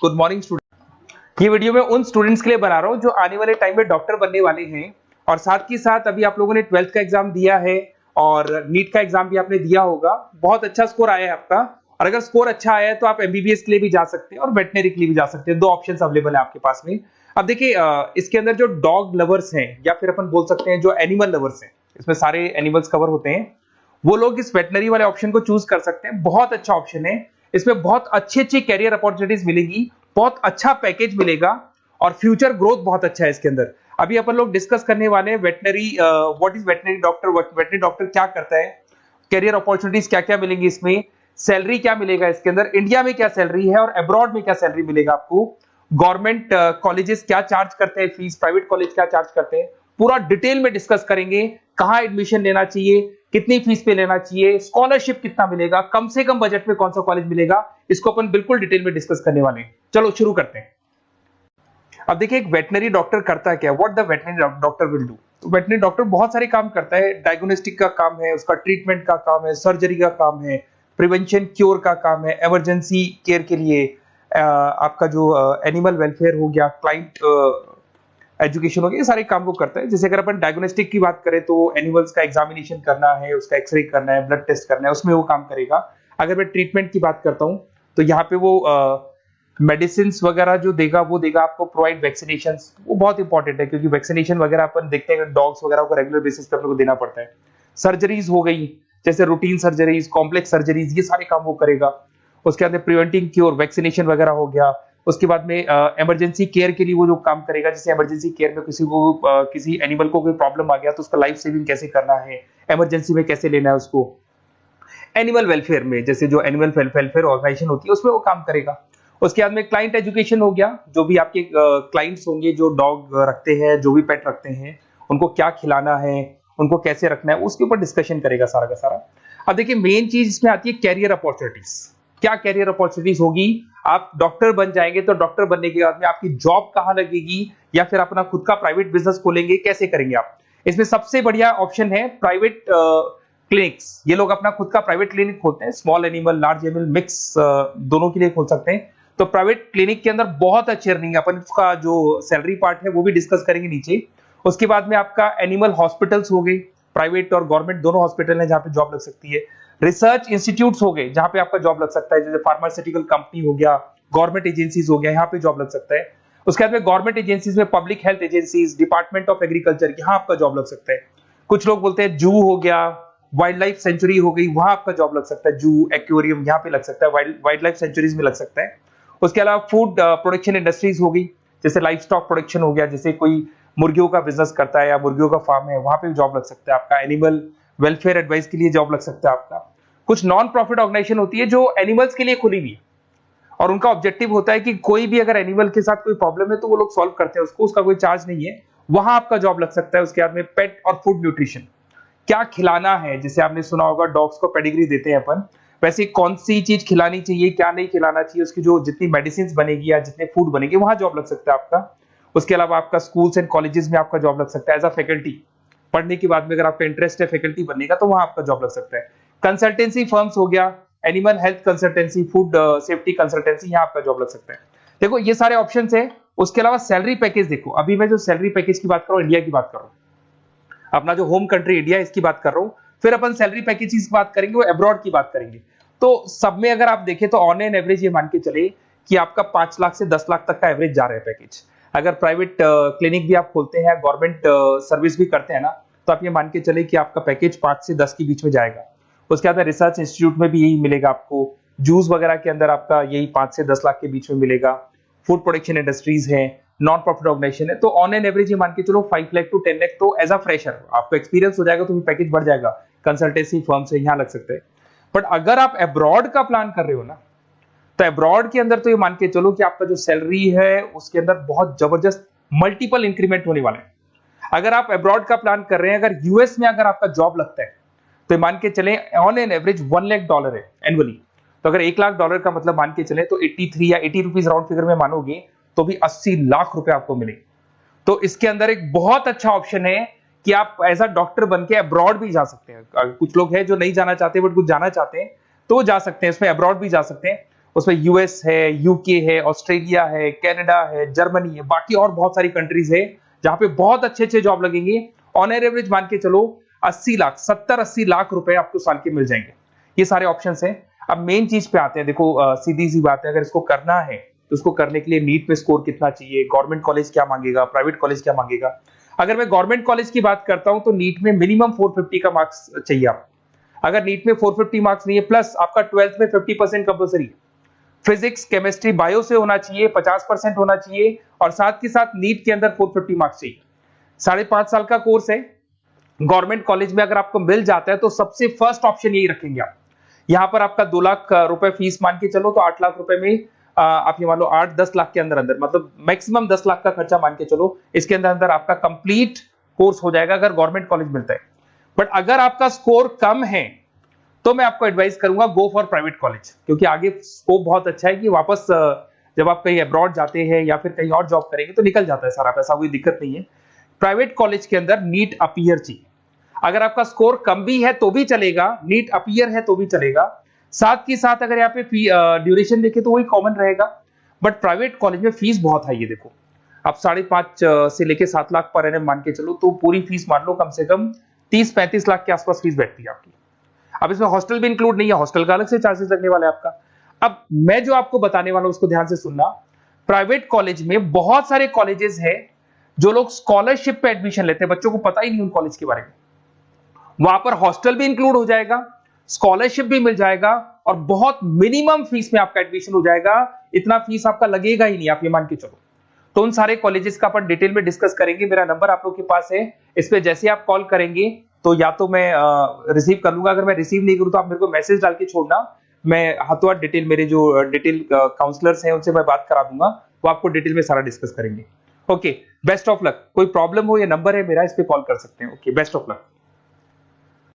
Good morning student. ये video मैं उन स्टूडेंट्स के लिए बना रहा हूँ जो आने वाले टाइम में डॉक्टर बनने वाले हैं और साथ ही साथ अभी आप लोगों ने 12th का एग्जाम दिया है और नीट का एग्जाम भी आपने दिया होगा। बहुत अच्छा स्कोर आया है आपका और अगर स्कोर अच्छा आया है तो आप एमबीबीएस के लिए भी जा सकते हैं और वेटनरी के लिए भी जा सकते हैं। दो ऑप्शंस अवेलेबल है आपके पास में। अब देखिए इसके अंदर जो डॉग लवर्स हैं या फिर अपन बोल सकते हैं जो एनिमल लवर्स हैं, इसमें सारे एनिमल्स कवर होते हैं, वो लोग इस वेटनरी वाले ऑप्शन को चूज कर सकते हैं। बहुत अच्छा ऑप्शन है, इसमें बहुत अच्छी अच्छी कैरियर अपॉर्चुनिटीज मिलेगी, बहुत अच्छा पैकेज मिलेगा और फ्यूचर ग्रोथ बहुत अच्छा है इसके अंदर। अभी अपन लोग डिस्कस करने वाले हैं veterinary, what is veterinary doctor, veterinary doctor क्या करता है, कैरियर अपॉर्चुनिटीज क्या क्या मिलेंगी इसमें, सैलरी क्या मिलेगा इसके अंदर, इंडिया में क्या सैलरी है और अब्रॉड में क्या सैलरी मिलेगा आपको, गवर्नमेंट कॉलेजेस क्या चार्ज करते हैं फीस, प्राइवेट कॉलेज क्या चार्ज करते हैं, पूरा डिटेल में डिस्कस करेंगे। कहां एडमिशन लेना चाहिए, कितनी फीस पे लेना चाहिए, स्कॉलरशिप कितना मिलेगा, कम से कम बजट में कौन सा कॉलेज मिलेगा, इसको अपन बिल्कुल डिटेल में डिस्कस करने वाले हैं। चलो शुरू करते हैं। अब देखिए एक वेटनरी डॉक्टर करता है क्या, what the veterinary doctor will do. तो वेटनरी डॉक्टर बहुत सारे काम करता है, डायग्नोस्टिक का काम है, उसका ट्रीटमेंट का काम है, सर्जरी का काम है, प्रिवेंशन क्योर का काम है, इमरजेंसी केयर के लिए आपका जो एनिमल वेलफेयर हो गया, क्लाइंट एजुकेशन हो गया, ये सारे काम वो करता है। जैसे अगर अपन डायग्नोस्टिक की बात करें तो एनिमल्स का एग्जामिनेशन करना है, उसका एक्सरे करना है, ब्लड टेस्ट करना है, उसमें वो काम करेगा। अगर मैं ट्रीटमेंट की बात करता हूं तो यहाँ पे वो मेडिसिन वगैरह जो देगा वो देगा आपको, प्रोवाइड वैक्सीनेशन, वो बहुत इंपॉर्टेंट है क्योंकि वैक्सीनेशन वगैरह अपन देखते हैं डॉग्स वगैरह को रेगुलर बेसिस पे अपने को देना पड़ता है। सर्जरीज हो गई, जैसे रूटीन सर्जरीज, कॉम्प्लेक्स सर्जरीज, ये सारे काम वो करेगा। उसके अंदर प्रिवेंटिंग क्योर, वैक्सीनेशन वगैरह हो गया। उसके बाद में इमरजेंसी केयर के लिए वो जो काम करेगा, जैसे इमरजेंसी केयर में किसी को किसी एनिमल को कोई प्रॉब्लम आ गया तो उसका लाइफ सेविंग कैसे करना है, इमरजेंसी में कैसे लेना है उसको। एनिमल वेलफेयर में जैसे जो एनिमल वेलफेयर ऑर्गेनाइजेशन होती है उसमें वो काम करेगा। उसके बाद में क्लाइंट एजुकेशन हो गया, जो भी आपके क्लाइंट्स होंगे जो डॉग रखते हैं, जो भी पेट रखते हैं, उनको क्या खिलाना है, उनको कैसे रखना है, उसके ऊपर डिस्कशन करेगा सारा का सारा। अब देखिए मेन चीज इसमें आती है कैरियर अपॉर्चुनिटीज। क्या कैरियर अपॉर्चुनिटीज होगी, आप डॉक्टर बन जाएंगे तो डॉक्टर बनने के बाद में आपकी जॉब कहां लगेगी या फिर अपना खुद का प्राइवेट बिजनेस खोलेंगे, कैसे करेंगे आप। इसमें सबसे बढ़िया ऑप्शन है प्राइवेट क्लिनिक्स। ये लोग अपना खुद का प्राइवेट क्लिनिक खोलते हैं, small animal, large animal, mix दोनों के लिए खोल सकते हैं। तो प्राइवेट क्लिनिक के अंदर बहुत अच्छी अर्निंग है, अपन उसका जो सैलरी पार्ट है वो भी डिस्कस करेंगे नीचे। उसके बाद में आपका एनिमल हॉस्पिटल्स हो गए, प्राइवेट और गवर्नमेंट दोनों हॉस्पिटल है जहां पे जॉब लग सकती है। रिसर्च इंस्टीट्यूट्स हो गए जहां पे आपका जॉब लग सकता है, जैसे फार्मास्यूटिकल कंपनी हो गया, गवर्नमेंट एजेंसीज हो गया, यहाँ पे जॉब लग सकता है। उसके बाद में गवर्नमेंट एजेंसीज में public health agencies, department of agriculture, यहाँ आपका जॉब लग सकता है। कुछ लोग बोलते हैं जू हो गया, वाइल्ड लाइफ सेंचुरी हो गई, वहां आपका जॉब लग सकता है, जू, एक्वेरियम, यहाँ पे लग सकता है, वाइल्ड लाइफ सेंचुरीज में लग सकता है। उसके अलावा फूड प्रोडक्शन इंडस्ट्रीज हो गई, जैसे लाइफ स्टॉक प्रोडक्शन हो गया, जैसे कोई मुर्गियों का बिजनेस करता है या मुर्गियों का फार्म है, वहां पे जॉब लग सकता है आपका। एनिमल वेलफेयर एडवाइस के लिए जॉब लग सकता है आपका। कुछ नॉन प्रॉफिट ऑर्गेनाइजेशन होती है जो एनिमल्स के लिए खुली हुई है और उनका ऑब्जेक्टिव होता है कि कोई भी अगर एनिमल के साथ कोई प्रॉब्लम है तो वो लोग सॉल्व करते हैं उसको, उसका कोई चार्ज नहीं है, वहां आपका जॉब लग सकता है। उसके बाद में पेट और फूड न्यूट्रिशन, क्या खिलाना है, जैसे आपने सुना होगा डॉग्स को पेडिग्री देते हैं अपन, वैसे कौन सी चीज खिलानी चाहिए, क्या नहीं खिलाना चाहिए, उसकी जो जितनी मेडिसिन बनेगी या जितने फूड बनेंगे वहां जॉब लग सकता है आपका। उसके अलावा आपका स्कूल्स एंड कॉलेजेस में आपका जॉब लग सकता है एज अ फैकल्टी। पढ़ने के बाद में अगर आपका इंटरेस्ट है फैकल्टी बनने का तो वहां आपका जॉब लग सकता है। कंसल्टेंसी फर्म्स हो गया, animal health consultancy, food safety consultancy, यहाँ आपका जॉब लग सकता है। देखो ये सारे ऑप्शंस है। उसके अलावा सैलरी पैकेज देखो, अभी मैं जो सैलरी पैकेज की बात कर रहा हूँ, इंडिया की बात कर रहा हूँ, अपना जो होम कंट्री इंडिया इसकी बात कर रहा हूँ, फिर अपन सैलरी पैकेज की बात करेंगे, वो अब्रॉड की बात करेंगे। तो सब में अगर आप देखें तो ऑन एन एवरेज ये मान के चले कि आपका 5 लाख से 10 लाख तक का एवरेज जा रहा है पैकेज। अगर प्राइवेट क्लिनिक भी आप खोलते हैं, गवर्नमेंट सर्विस भी करते हैं ना, तो आप ये मान के चले कि आपका पैकेज 5 से 10 के बीच में जाएगा। उसके बाद रिसर्च इंस्टीट्यूट में भी यही मिलेगा आपको, जूस वगैरह के अंदर आपका यही 5 से 10 लाख के बीच में मिलेगा। फूड प्रोडक्शन इंडस्ट्रीज है, नॉन प्रॉफिट ऑर्गेनाइजेशन है, तो ऑन एन एवरेज ये मान के चलो 5 लाख टू 10 लाख, तो एज अ फ्रेशर आपको एक्सपीरियंस हो जाएगा तो पैकेज बढ़ जाएगा। कंसल्टेंसी फर्म से यहाँ लग सकते हैं। बट अगर आप अब्रॉड का प्लान कर रहे हो ना, तो अब्रॉड के अंदर तो ये मान के चलो कि आपका जो सैलरी है उसके अंदर बहुत जबरदस्त मल्टीपल इंक्रीमेंट होने वाले हैं। अगर आप अब्रॉड का प्लान कर रहे हैं, अगर यूएस में अगर आपका जॉब लगता है तो मान के चले ऑन एन एवरेज $1 लाख है एनुअली। तो अगर $1 लाख का मतलब मान के चले तो 83 या 80 रुपीज राउंड फिगर में मानोगे तो भी 80 लाख रुपए आपको मिले। तो इसके अंदर एक बहुत अच्छा ऑप्शन है कि आप एज अ डॉक्टर बन के अब्रॉड भी जा सकते हैं। कुछ लोग हैं जो नहीं जाना चाहते बट कुछ जाना चाहते हैं तो वो जा सकते हैं, इसमें अब्रॉड भी जा सकते हैं। उसमें यूएस है, यूके है, ऑस्ट्रेलिया है, कनाडा है, जर्मनी है, बाकी और बहुत सारी कंट्रीज है जहां पे बहुत अच्छे अच्छे जॉब लगेंगे। ऑन एवरेज मान के चलो 80 लाख, 70-80 लाख रुपए आपको साल के मिल जाएंगे। ये सारे ऑप्शंस हैं। अब मेन चीज पे आते हैं। देखो सीधी सी बात है, अगर इसको करना है तो उसको करने के लिए नीट में स्कोर कितना चाहिए, गवर्नमेंट कॉलेज क्या मांगेगा, प्राइवेट कॉलेज क्या मांगेगा। अगर मैं गवर्नमेंट कॉलेज की बात करता हूं तो नीट में मिनिमम 450 का मार्क्स चाहिए आपको। अगर नीट में 450 मार्क्स नहीं है, प्लस आपका 12th में 50% कंपल्सरी, फिजिक्स, केमिस्ट्री, बायो से होना चाहिए, 50% होना चाहिए, और साथ के साथ नीट के अंदर 450 मार्क्स चाहिए। 5.5 साल का कोर्स है। गवर्नमेंट कॉलेज में अगर आपको मिल जाता है तो सबसे फर्स्ट ऑप्शन यही रखेंगे आप। यहां पर आपका 2 लाख रुपए फीस मान के चलो तो 8 लाख रुपए में आप ये मान लो 8-10 लाख के अंदर अंदर, मतलब मैक्सिमम 10 लाख का खर्चा मान के चलो, इसके अंदर अंदर आपका कंप्लीट कोर्स हो जाएगा अगर गवर्नमेंट कॉलेज मिलता है। बट अगर आपका स्कोर कम है तो मैं आपको एडवाइस करूंगा गो फॉर प्राइवेट कॉलेज, क्योंकि आगे स्कोप बहुत अच्छा है कि वापस जब आप कहीं अब्रॉड जाते हैं या फिर कहीं और जॉब करेंगे तो निकल जाता है सारा पैसा, कोई दिक्कत नहीं है। प्राइवेट कॉलेज के अंदर नीट अपीयर चाहिए। अगर आपका स्कोर कम भी है तो भी चलेगा, नीट अपीयर है तो भी चलेगा। साथ ही साथ अगर यहाँ पे ड्यूरेशन देखे तो वही कॉमन रहेगा। बट प्राइवेट कॉलेज में फीस बहुत हाई है। देखो आप 5.5 से लेके 7 लाख पर एनम मान के चलो तो पूरी फीस मान लो कम से कम 30-35 लाख के आसपास फीस बैठती है आपकी। अब इसमें हॉस्टल भी इंक्लूड नहीं है, हॉस्टल का अलग से चार्जेस लगने वाला है आपका। अब मैं जो आपको बताने वाला हूं उसको ध्यान से सुनना। प्राइवेट कॉलेज में बहुत सारे कॉलेजेस हैं जो लोग स्कॉलरशिप पे एडमिशन लेते हैं, बच्चों को पता ही नहीं उन कॉलेज के बारे में। वहां पर हॉस्टल भी इंक्लूड हो जाएगा, स्कॉलरशिप भी मिल जाएगा, और बहुत मिनिमम फीस में आपका एडमिशन हो जाएगा। इतना फीस आपका लगेगा ही नहीं, आप ये मान के चलो। तो उन सारे कॉलेजेस का अपन डिटेल में डिस्कस करेंगे। मेरा नंबर आप लोग के पास है, इस पे जैसे आप कॉल करेंगे तो या तो मैं रिसीव कर लूंगा, अगर मैं रिसीव नहीं करूं तो आप मेरे को मैसेज डाल के छोड़ना। मैं हाथों हाथ डिटेल, मेरे जो डिटेल काउंसलर्स हैं उनसे मैं बात करा दूंगा, वो आपको डिटेल में सारा डिस्कस करेंगे। Okay, best of luck. कोई प्रॉब्लम हो, ये नंबर है मेरा, इस पे कॉल कर सकते हैं। Okay, best of luck.